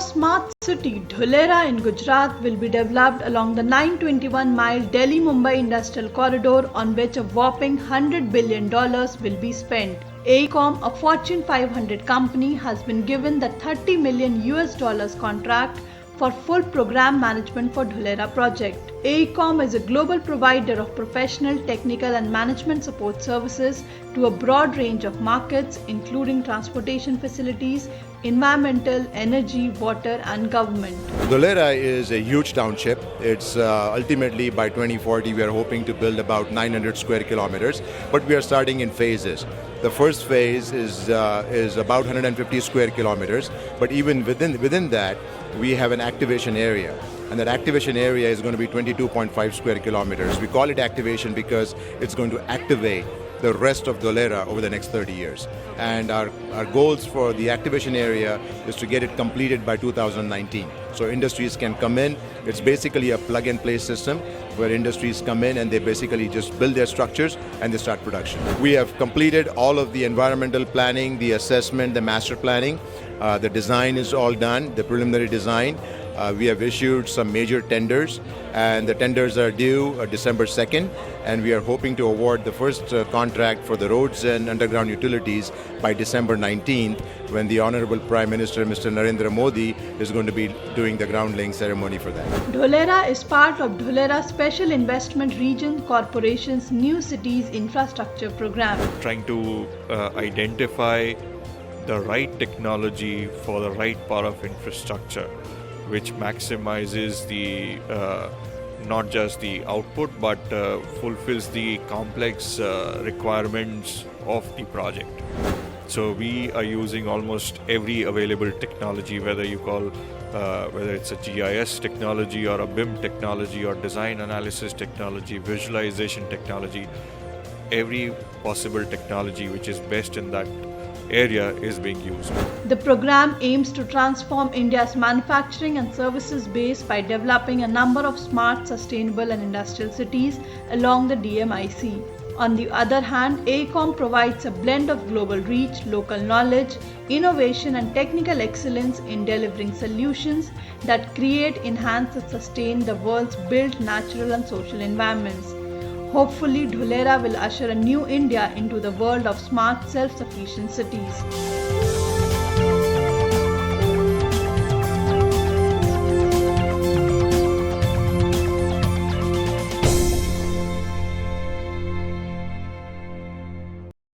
smart city, Dholera in Gujarat will be developed along the 921-mile Delhi-Mumbai industrial corridor, on which a whopping $100 billion will be spent. AECOM, a Fortune 500 company, has been given the $30 million contract for full program management for Dholera project. AECOM is a global provider of professional, technical and management support services to a broad range of markets, including transportation facilities, environmental, energy, water and government. Dholera is a huge township. It's ultimately by 2040 we are hoping to build about 900 square kilometers, but we are starting in phases. The first phase is about 150 square kilometers, but even within that we have an activation area. And that activation area is going to be 22.5 square kilometers. We call it activation because it's going to activate the rest of Dholera over the next 30 years. And our goals for the activation area is to get it completed by 2019. So industries can come in. It's basically a plug and play system where industries come in and they basically just build their structures and they start production. We have completed all of the environmental planning, the assessment, the master planning. The design is all done, the preliminary design. We have issued some major tenders, and the tenders are due December 2nd, and we are hoping to award the first contract for the roads and underground utilities by December 19th, when the Honorable Prime Minister Mr. Narendra Modi is going to be doing the ground laying ceremony for that. Dholera is part of Dholera Special Investment Region Corporation's New Cities Infrastructure Program. Trying to identify the right technology for the right part of infrastructure, which maximizes the not just the output but fulfills the complex requirements of the project. So we are using almost every available technology, whether it's a GIS technology or a BIM technology or design analysis technology, visualization technology. Every possible technology which is best in that area is being used. The program aims to transform India's manufacturing and services base by developing a number of smart, sustainable and industrial cities along the DMIC. On the other hand, AECOM provides a blend of global reach, local knowledge, innovation and technical excellence in delivering solutions that create, enhance and sustain the world's built natural and social environments. Hopefully, Dholera will usher a new India into the world of smart, self-sufficient cities.